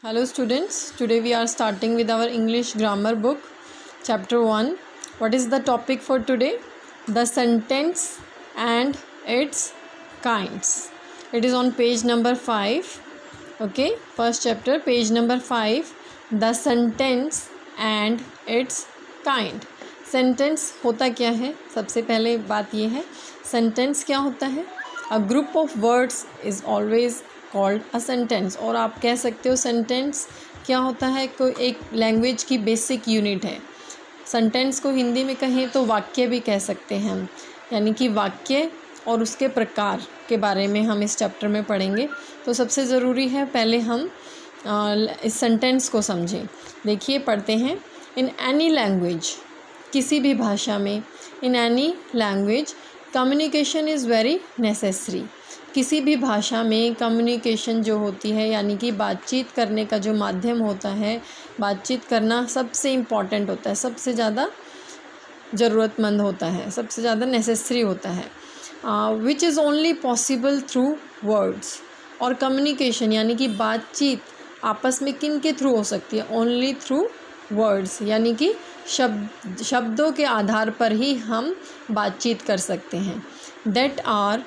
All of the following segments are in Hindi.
Hello students, today we are starting with our English grammar book, chapter 1. What is the topic for today? The sentence and its kinds. It is on page number 5. Okay, first chapter, page number 5. The sentence and its kind. Sentence होता क्या है? सबसे पहले बात ये है, सेंटेंस क्या होता है? A group of words is always called a sentence. और आप कह सकते हो सेंटेंस क्या होता है, कोई एक लैंग्वेज की बेसिक यूनिट है. सेंटेंस को हिंदी में कहें तो वाक्य भी कह सकते हैं हम, यानी कि वाक्य और उसके प्रकार के बारे में हम इस चैप्टर में पढ़ेंगे. तो सबसे ज़रूरी है पहले हम इस सेंटेंस को समझें. देखिए पढ़ते हैं. इन एनी लैंग्वेज, किसी भी भाषा में, in any language communication is very necessary. किसी भी भाषा में कम्युनिकेशन जो होती है, यानी कि बातचीत करने का जो माध्यम होता है, बातचीत करना सबसे इम्पॉर्टेंट होता है, सबसे ज़्यादा ज़रूरतमंद होता है, सबसे ज़्यादा नेसेसरी होता है. Which is only possible through words. और कम्युनिकेशन यानी कि बातचीत आपस में किन के थ्रू हो सकती है? ओनली थ्रू वर्ड्स, यानी कि शब्दों के आधार पर ही हम बातचीत कर सकते हैं. That are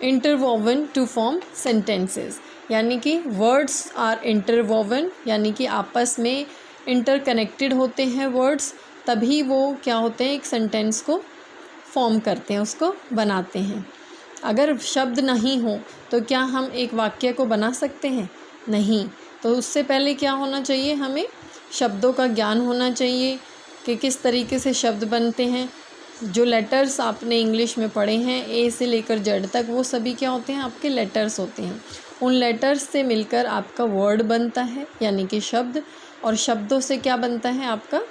interwoven to form sentences, यानी कि वर्ड्स आर इंटरवोवन, यानी कि आपस में इंटरकनेक्टेड होते हैं वर्ड्स, तभी वो क्या होते हैं, एक सेंटेंस को फॉर्म करते हैं, उसको बनाते हैं. अगर शब्द नहीं हो तो क्या हम एक वाक्य को बना सकते हैं? नहीं. तो उससे पहले क्या होना चाहिए, हमें शब्दों का ज्ञान होना चाहिए कि किस तरीके से शब्द बनते हैं. जो लेटर्स आपने इंग्लिश में पढ़े हैं, ए से लेकर जेड तक, वो सभी क्या होते हैं, आपके लेटर्स होते हैं. उन लेटर्स से मिलकर आपका वर्ड बनता है, यानी कि शब्द, और शब्दों से क्या बनता है, आपका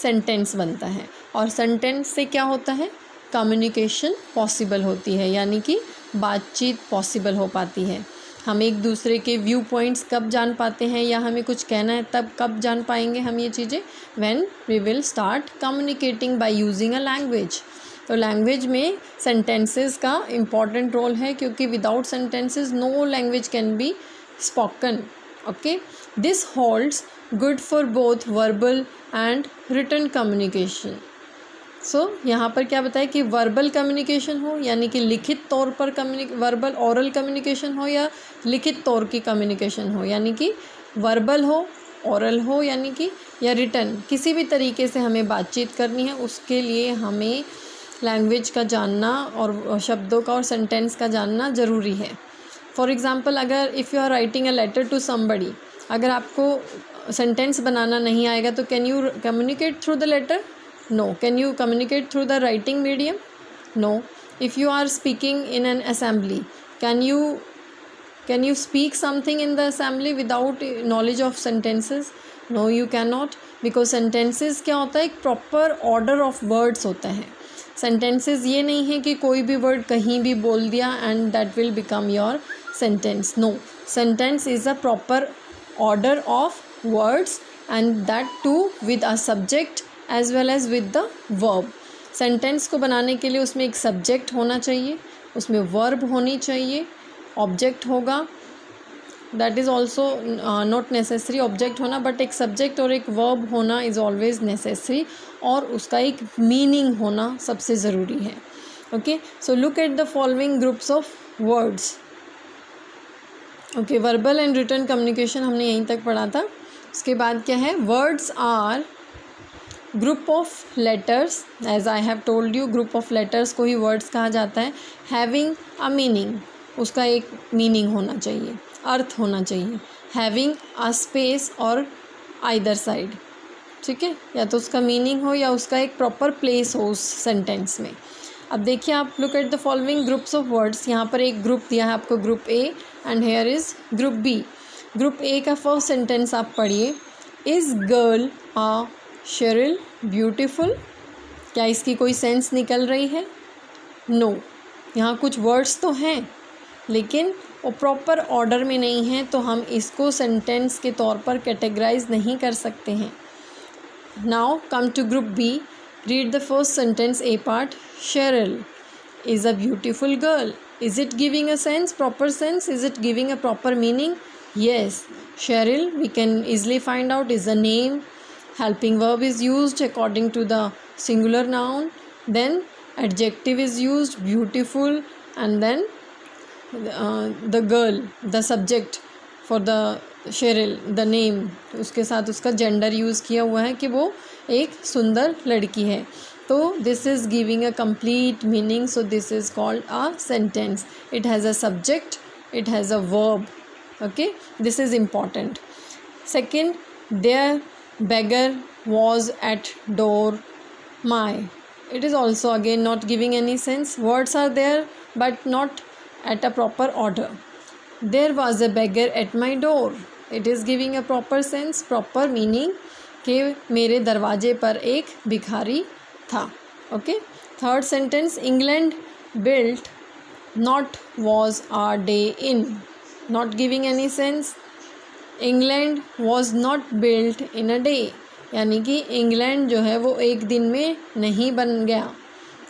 सेंटेंस बनता है. और सेंटेंस से क्या होता है, कम्युनिकेशन पॉसिबल होती है, यानी कि बातचीत पॉसिबल हो पाती है. हम एक दूसरे के व्यू पॉइंट्स कब जान पाते हैं, या हमें कुछ कहना है तब कब जान पाएंगे हम ये चीज़ें? When we will start communicating by using a language. तो लैंग्वेज में सेंटेंसेस का इम्पॉर्टेंट रोल है, क्योंकि without sentences no language can be spoken. Okay, this holds good for both verbal and written communication. So यहाँ पर क्या बताया कि वर्बल कम्युनिकेशन हो, यानी कि लिखित तौर पर वर्बल ओरल कम्युनिकेशन हो, या लिखित तौर की कम्युनिकेशन हो, यानी कि वर्बल हो, ओरल हो, यानी कि या रिटन, किसी भी तरीके से हमें बातचीत करनी है, उसके लिए हमें लैंग्वेज का जानना और शब्दों का और सेंटेंस का जानना ज़रूरी है. फॉर एग्ज़ाम्पल, अगर if you are writing a letter to somebody, अगर आपको सेंटेंस बनाना नहीं आएगा तो can you communicate through the letter? No. Can you communicate through the writing medium? No. If you are speaking in an assembly, can you speak something in the assembly without knowledge of sentences? No, you cannot, because sentences क्या होता है, एक proper order of words होता है. sentences ये नहीं है कि कोई भी word कहीं भी बोल दिया and that will become your sentence. No, sentence is a proper order of words, and that too with a subject as well as with the verb. Sentence को बनाने के लिए उसमें एक सब्जेक्ट होना चाहिए, उसमें वर्ब होनी चाहिए, ऑब्जेक्ट होगा, that is also not necessary object होना, बट एक सब्जेक्ट और एक वर्ब होना इज़ ऑलवेज नेसेसरी, और उसका एक मीनिंग होना सबसे ज़रूरी है. Okay, so look at the following groups of words. Okay, verbal and written communication हमने यहीं तक पढ़ा था. उसके बाद क्या है, words are group of letters. As I have told you, group of letters को ही वर्ड्स कहा जाता है. हैविंग अ मीनिंग, उसका एक मीनिंग होना चाहिए, अर्थ होना चाहिए. हैविंग अ स्पेस और आइदर साइड, ठीक है, या तो उसका मीनिंग हो या उसका एक प्रॉपर प्लेस हो उस सेंटेंस में. अब देखिए आप, look at the following groups of words. यहाँ पर एक ग्रुप दिया है आपको, group A, and here is group B. Group A का फर्स्ट सेंटेंस आप पढ़िए. Is girl a Cheryl beautiful. क्या इसकी कोई सेंस निकल रही है? नो. यहाँ कुछ वर्ड्स तो हैं, लेकिन वो प्रॉपर ऑर्डर में नहीं हैं, तो हम इसको सेंटेंस के तौर पर कैटेगराइज नहीं कर सकते हैं. Now come to group B. Read the first sentence, A part. Cheryl is a beautiful girl. Is it giving a sense, proper sense? Is it giving a proper meaning? Yes, Cheryl, we can easily find out, is a name. Helping verb is used according to the singular noun. Then adjective is used, beautiful. And then the girl, the subject for the Cheryl, the name, उसके साथ उसका जेंडर यूज़ किया हुआ है कि वो एक सुंदर लड़की है. तो this is giving a complete meaning. So this is called a sentence. It has a subject, it has a verb. Okay, this is important. Second, their beggar was at door my. It is also again not giving any sense. Words are there but not at a proper order. There was a beggar at my door. It is giving a proper sense, proper meaning कि मेरे दरवाजे पर एक भिखारी था. Okay. Third sentence, England built not was a day in. Not giving any sense. England was not built in a day. यानी कि इंग्लैंड जो है वो एक दिन में नहीं बन गया.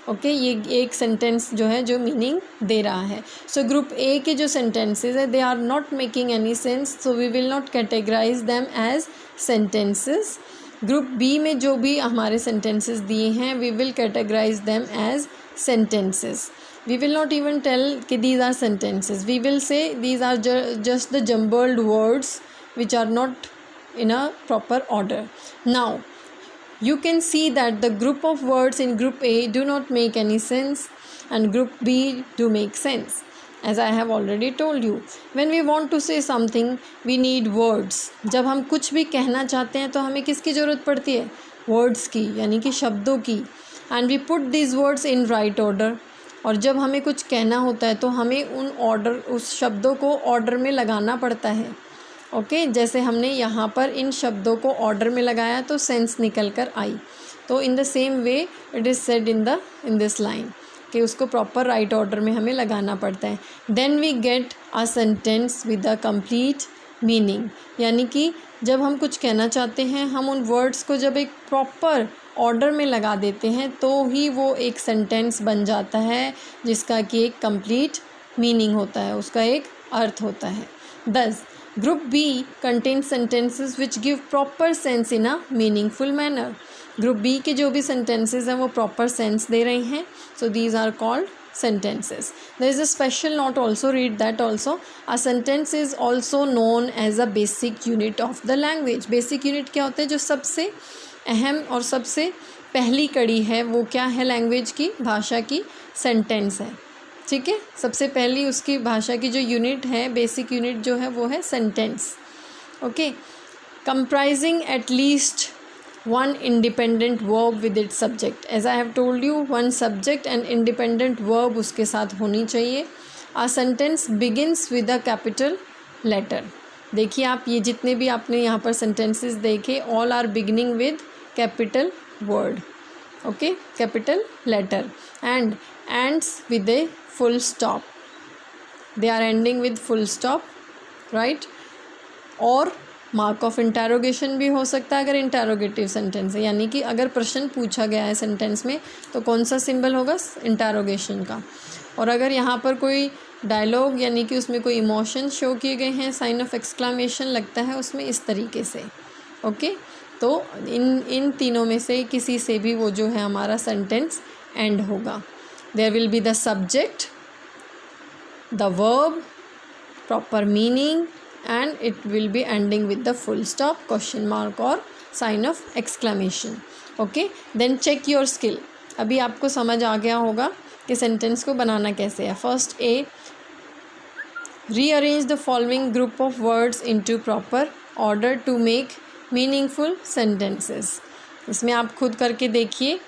ओके, ये एक सेंटेंस जो है जो मीनिंग दे रहा है. सो ग्रुप ए के जो सेंटेंसेस है they are not making any sense, so we will not categorize them as sentences. Group B में जो भी हमारे सेंटेंसेस दिए हैं we will categorize them as sentences. We will not even tell कि these are sentences. We will say these are just the jumbled words which are not in a proper order. Now you can see that the group of words in group A do not make any sense and group B do make sense. As I have already told you, when we want to say something we need words. जब हम कुछ भी कहना चाहते हैं तो हमें किसकी ज़रूरत पड़ती है? वर्ड्स की, यानी कि शब्दों की. and we put these words in right order. और जब हमें कुछ कहना होता है तो हमें उस शब्दों को ऑर्डर में लगाना पड़ता है. ओके, जैसे हमने यहाँ पर इन शब्दों को ऑर्डर में लगाया तो सेंस निकल कर आई. तो in the same way it is said in this line कि उसको प्रॉपर राइट ऑर्डर में हमें लगाना पड़ता है. Then we get a sentence with a complete meaning. यानी कि जब हम कुछ कहना चाहते हैं हम उन वर्ड्स को जब एक प्रॉपर ऑर्डर में लगा देते हैं तो ही वो एक सेंटेंस बन जाता है जिसका कि एक कंप्लीट मीनिंग होता है, उसका एक अर्थ होता है. दस Group B contains sentences which give proper sense in a meaningful manner. Group B के जो भी sentences हैं वो proper sense दे रहे हैं. So these are called sentences. There is a special note also, read that also. A sentence is also known as a basic unit of the language. Basic unit क्या होता है? जो सबसे अहम और सबसे पहली कड़ी है वो क्या है लैंग्वेज की, भाषा की, सेंटेंस है. ठीक है, सबसे पहली उसकी भाषा की जो यूनिट है, बेसिक यूनिट जो है वो है sentence. Okay, comprising at least one independent verb with its subject. As I have told you, one subject and independent verb उसके साथ होनी चाहिए. A sentence begins with a capital letter. देखिए आप ये जितने भी आपने यहाँ पर सेंटेंसेस देखे all are beginning with capital word. Okay, capital letter. And ends with a full stop. They are ending with full stop, right? और मार्क ऑफ इंटरोगेशन भी हो सकता है अगर इंटरोगेटिव सेंटेंस है. यानी कि अगर प्रश्न पूछा गया है सेंटेंस में तो कौन सा सिंबल होगा? इंटरोगेशन का. और अगर यहाँ पर कोई डायलॉग यानी कि उसमें कोई इमोशन शो किए गए हैं, साइन ऑफ एक्सक्लामेशन लगता है उसमें इस तरीके से. ओके, तो इन तीनों में से किसी से भी वो जो है हमारा सेंटेंस एंड होगा. There will be the subject, the verb, proper meaning, and it will be ending with the full stop, question mark or sign of exclamation. Okay, then check your skill. अभी आपको समझ आ गया होगा कि सेंटेंस को बनाना कैसे है. First A, rearrange the following group of words into proper order to make meaningful sentences. इसमें आप खुद करके देखिए